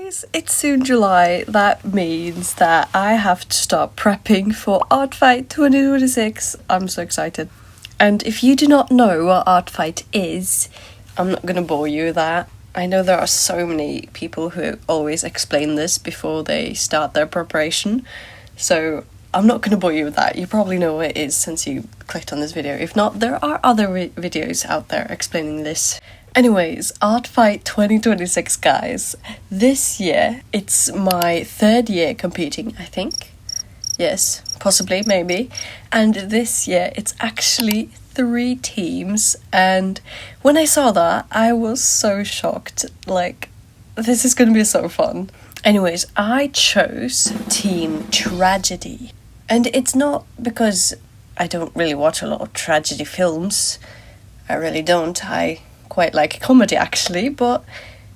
guys, it's soon July. That means that I have to start prepping for ArtFight 2026. I'm so excited. And if you do not know what ArtFight is, I'm not gonna bore you with that. I know there are so many people who always explain this before they start their preparation, so I'm not gonna bore you with that. You probably know what it is since you clicked on this video. If not, there are other videos out there explaining this. Anyways, ArtFight 2026, guys. This year, it's my third year competing, I think. Yes, possibly, maybe. And this year, it's actually 3 teams. And when I saw that, I was so shocked. Like, this is gonna be so fun. Anyways, I chose Team Tragedy. And it's not because I don't really watch a lot of tragedy films. I really don't. I quite like comedy, actually, but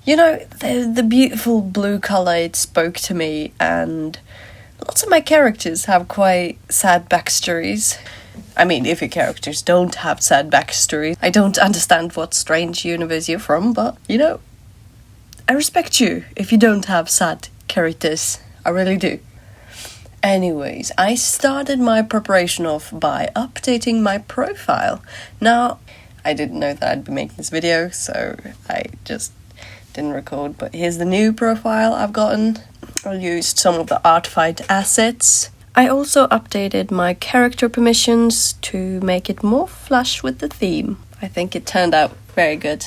you know, the beautiful blue colour, it spoke to me, and lots of my characters have quite sad backstories. I mean, if your characters don't have sad backstories, I don't understand what strange universe you're from, but you know, I respect you if you don't have sad characters. I really do. Anyways, I started my preparation off by updating my profile. Now, I didn't know that I'd be making this video, so I just didn't record, but here's the new profile I've gotten. I used some of the ArtFight assets. I also updated my character permissions to make it more flush with the theme. I think it turned out very good.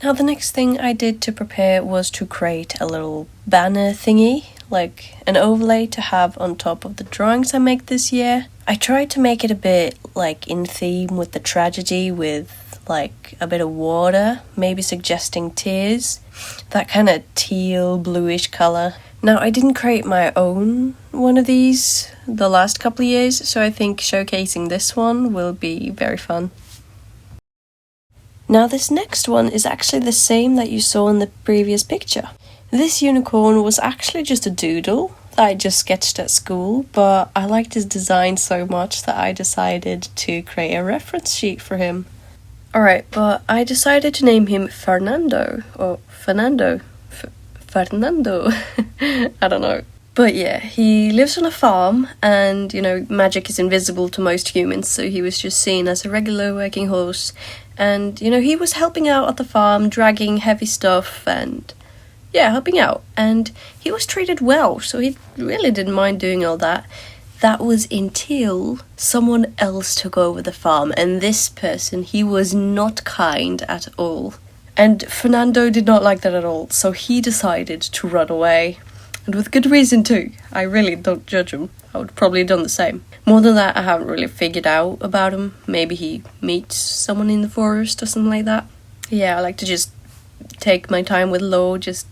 Now the next thing I did to prepare was to create a little banner thingy, like an overlay to have on top of the drawings I make this year. I tried to make it a bit like in theme with the tragedy, with like a bit of water, maybe suggesting tears, that kind of teal bluish color. Now I didn't create my own one of these the last couple of years, so I think showcasing this one will be very fun. Now this next one is actually the same that you saw in the previous picture. This unicorn was actually just a doodle that I just sketched at school, but I liked his design so much that I decided to create a reference sheet for him. Alright, but I decided to name him Fernando, or Fernando. Fernando. I don't know. But yeah, he lives on a farm, and you know, magic is invisible to most humans, so he was just seen as a regular working horse. And you know, he was helping out at the farm, dragging heavy stuff, and yeah, helping out. And he was treated well, so he really didn't mind doing all that. That was until someone else took over the farm, and this person, he was not kind at all. And Fernando did not like that at all, so he decided to run away. And with good reason too. I really don't judge him. I would probably have done the same. More than that, I haven't really figured out about him. Maybe he meets someone in the forest or something like that. Yeah, I like to just take my time with lore, just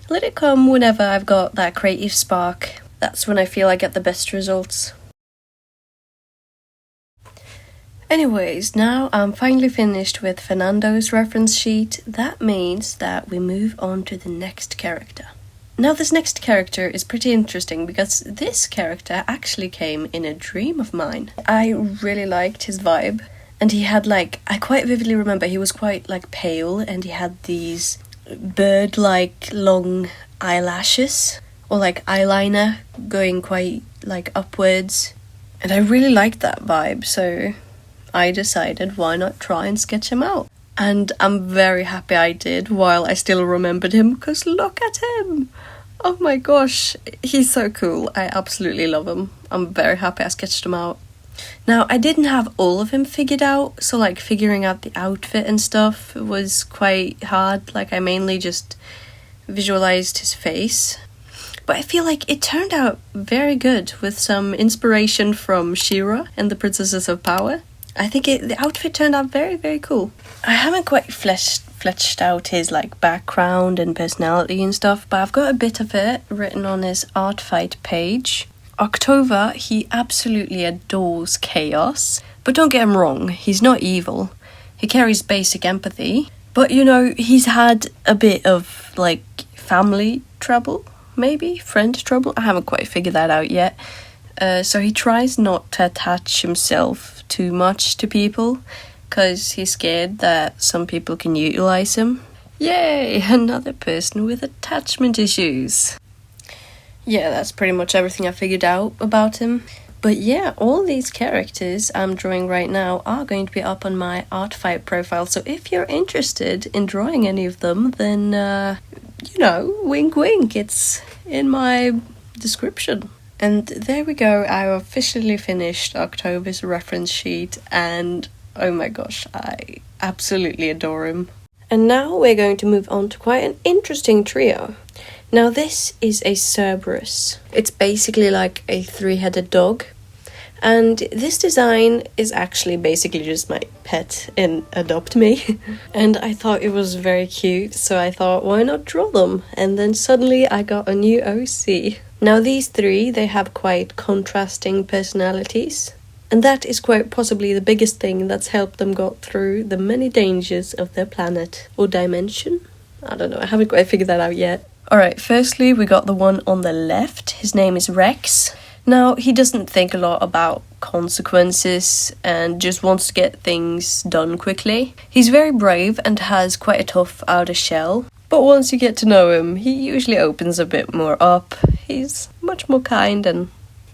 let it come whenever I've got that creative spark. That's when I feel I get the best results. Anyways, now I'm finally finished with Fernando's reference sheet. That means that we move on to the next character. Now this next character is pretty interesting because this character actually came in a dream of mine. I really liked his vibe, and he had like, I quite vividly remember he was quite like pale, and he had these bird-like long eyelashes, or like eyeliner going quite like upwards, and I really liked that vibe, so I decided why not try and sketch him out. And I'm very happy I did while I still remembered him, because look at him! Oh my gosh, he's so cool. I absolutely love him. I'm very happy I sketched him out. Now, I didn't have all of him figured out, so like figuring out the outfit and stuff was quite hard. Like I mainly just visualized his face. But I feel like it turned out very good with some inspiration from She-Ra and the Princesses of Power. I think the outfit turned out very, very cool. I haven't quite fleshed out his like background and personality and stuff, but I've got a bit of it written on his ArtFight page. October, he absolutely adores chaos, but don't get him wrong, he's not evil. He carries basic empathy, but you know, he's had a bit of like family trouble, maybe friend trouble. I haven't quite figured that out yet. So he tries not to attach himself too much to people, because he's scared that some people can utilize him. Yay, another person with attachment issues. Yeah, that's pretty much everything I figured out about him. But yeah, all these characters I'm drawing right now are going to be up on my ArtFight profile. So if you're interested in drawing any of them, then, wink wink, it's in my description. And there we go, I officially finished October's reference sheet, and oh my gosh, I absolutely adore him. And now we're going to move on to quite an interesting trio. Now this is a Cerberus. It's basically like a 3-headed dog. And this design is actually basically just my pet in Adopt Me. And I thought it was very cute, so I thought, why not draw them? And then suddenly I got a new OC. Now these three, they have quite contrasting personalities. And that is quite possibly the biggest thing that's helped them go through the many dangers of their planet or dimension. I don't know, I haven't quite figured that out yet. Alright, firstly we got the one on the left. His name is Rex. Now, he doesn't think a lot about consequences and just wants to get things done quickly. He's very brave and has quite a tough outer shell. But once you get to know him, he usually opens a bit more up. He's much more kind and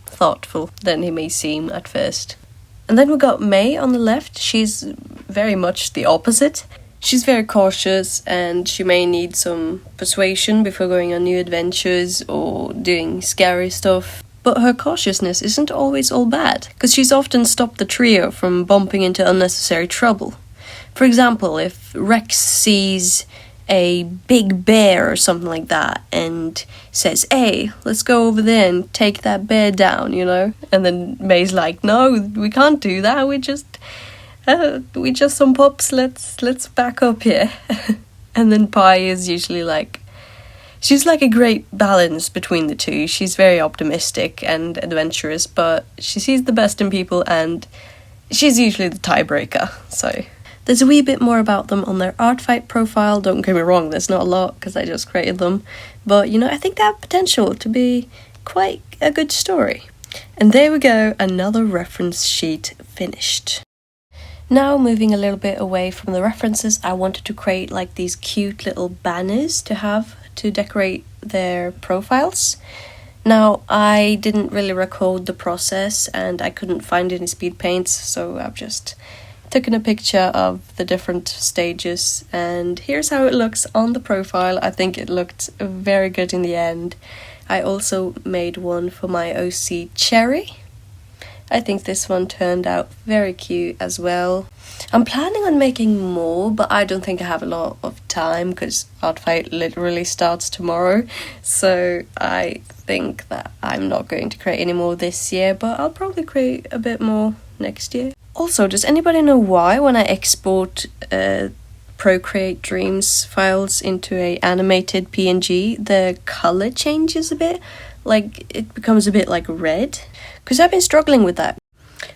thoughtful than he may seem at first. And then we got May on the left. She's very much the opposite. She's very cautious and she may need some persuasion before going on new adventures or doing scary stuff. But her cautiousness isn't always all bad, because she's often stopped the trio from bumping into unnecessary trouble. For example, if Rex sees a big bear or something like that and says, hey, let's go over there and take that bear down, And then May's like, no, we can't do that, we just some pups, let's back up here. And then Pi is usually like, she's like a great balance between the two. She's very optimistic and adventurous, but she sees the best in people and she's usually the tiebreaker. So there's a wee bit more about them on their ArtFight profile. Don't get me wrong, there's not a lot because I just created them. But, I think they have potential to be quite a good story. And there we go, another reference sheet finished. Now, moving a little bit away from the references, I wanted to create like these cute little banners to have to decorate their profiles. Now, I didn't really record the process and I couldn't find any speed paints, so I've just taken a picture of the different stages and here's how it looks on the profile. I think it looked very good in the end. I also made one for my OC Cherry. I think this one turned out very cute as well. I'm planning on making more, but I don't think I have a lot of time because ArtFight literally starts tomorrow. So I think that I'm not going to create any more this year, but I'll probably create a bit more next year. Also, does anybody know why when I export Procreate Dreams files into a animated PNG, the color changes a bit? Like, it becomes a bit like red? Because I've been struggling with that.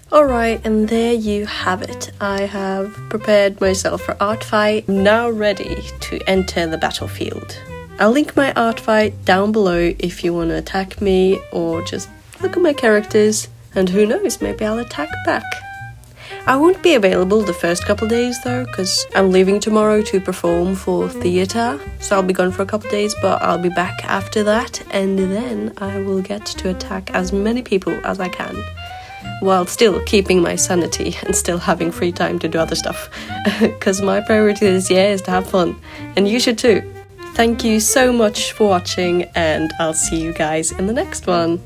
Alright, and there you have it. I have prepared myself for ArtFight. I'm now ready to enter the battlefield. I'll link my ArtFight down below if you want to attack me or just look at my characters. And who knows, maybe I'll attack back. I won't be available the first couple days though, because I'm leaving tomorrow to perform for theatre. So I'll be gone for a couple days, but I'll be back after that. And then I will get to attack as many people as I can, while still keeping my sanity and still having free time to do other stuff. Because my priority this year is to have fun. And you should too. Thank you so much for watching and I'll see you guys in the next one.